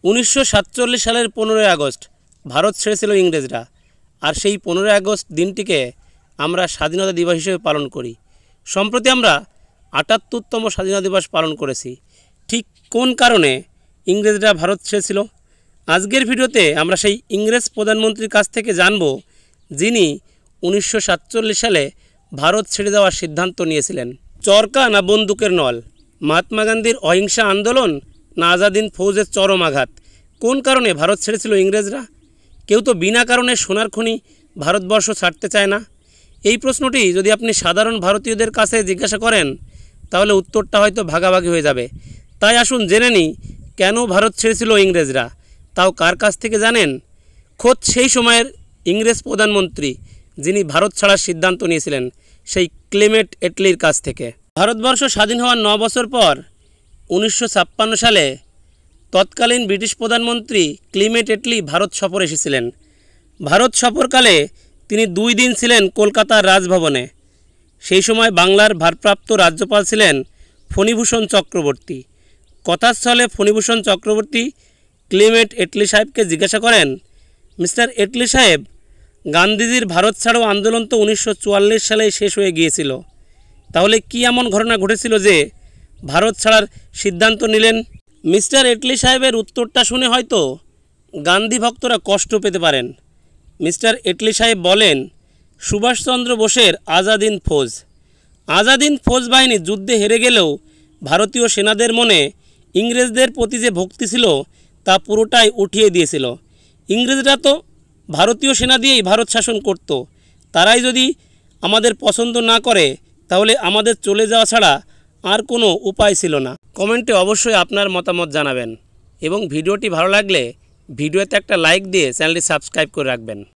1947 সালের 15ই আগস্ট ভারত ছেড়েছিল ইংরেজরা। আর সেই 15ই আগস্ট দিনটিকে আমরা স্বাধীনতা দিবস হিসেবে পালন করি। সম্প্রতি আমরা ৭৮তম স্বাধীনতা দিবস পালন করেছি। ঠিক কোন কারণে ইংরেজরা ভারত ছেড়েছিল? আজকের ভিডিওতে আমরা সেই ইংরেজ প্রধানমন্ত্রীর কাছ থেকে জানব, যিনি 1947 সালে ভারত ছেড়ে দেওয়ার সিদ্ধান্ত নিয়েছিলেন। চরকা না বন্দুকের নল? মহাত্মা গান্ধীর অহিংসা আন্দোলন না আজাদ হিন্দ ফৌজের চরম আঘাত? কোন কারণে ভারত ছেড়েছিল ইংরেজরা? কেউ তো বিনা কারণে সোনার খনি ভারতবর্ষ ছাড়তে চায় না। এই প্রশ্নটি যদি আপনি সাধারণ ভারতীয়দের কাছে জিজ্ঞাসা করেন, তাহলে উত্তরটা হয়তো ভাগাভাগি হয়ে যাবে। তাই আসুন জেনে নিই, কেন ভারত ছেড়েছিল ইংরেজরা। তাও কার কাছ থেকে জানেন? খোদ সেই সময়ের ইংরেজ প্রধানমন্ত্রী, যিনি ভারত ছাড়ার সিদ্ধান্ত নিয়েছিলেন, সেই ক্লেমেন্ট এটলির কাছ থেকে। ভারতবর্ষ স্বাধীন হওয়ার 9 বছর পর 1956 সালে তৎকালীন ব্রিটিশ প্রধানমন্ত্রী ক্লেমেন্ট এটলি ভারত সফরে এসেছিলেন। ভারত সফরকালে তিনি 2 দিন ছিলেন কলকাতার রাজভবনে। সেই সময় বাংলার ভারপ্রাপ্ত রাজ্যপাল ছিলেন ফণীভূষণ চক্রবর্তী। কথাস্থলে ফণীভূষণ চক্রবর্তী ক্লেমেন্ট এটলি সাহেবকে জিজ্ঞাসা করেন, মিস্টার এটলি সাহেব, গান্ধীজির ভারত ছাড়ো আন্দোলন তো 1944 সালেই শেষ হয়ে গিয়েছিল। তাহলে কি এমন ঘটনা ঘটেছিল যে ভারত ছাড়ার সিদ্ধান্ত নিলেন? মিস্টার এটলি সাহেবের উত্তরটা শুনে হয়তো গান্ধী ভক্তরা কষ্ট পেতে পারেন। মিস্টার এটলি সাহেব বলেন, সুভাষচন্দ্র বোসের আজাদ হিন্দ ফৌজ। আজাদ হিন্দ ফৌজ বাহিনী যুদ্ধে হেরে গেলেও ভারতীয় সেনাদের মনে ইংরেজদের প্রতি যে ভক্তি ছিল তা পুরোটাই উঠিয়ে দিয়েছিল। ইংরেজরা তো ভারতীয় সেনা দিয়েই ভারত শাসন করত। তারাই যদি আমাদের পছন্দ না করে, তাহলে আমাদের চলে যাওয়া ছাড়া আর কোনো উপায় ছিল না। কমেন্টে অবশ্যই আপনার মতামত জানাবেন এবং ভিডিওটি ভালো লাগলে ভিডিওতে একটা লাইক দিয়ে চ্যানেলটি সাবস্ক্রাইব করে রাখবেন।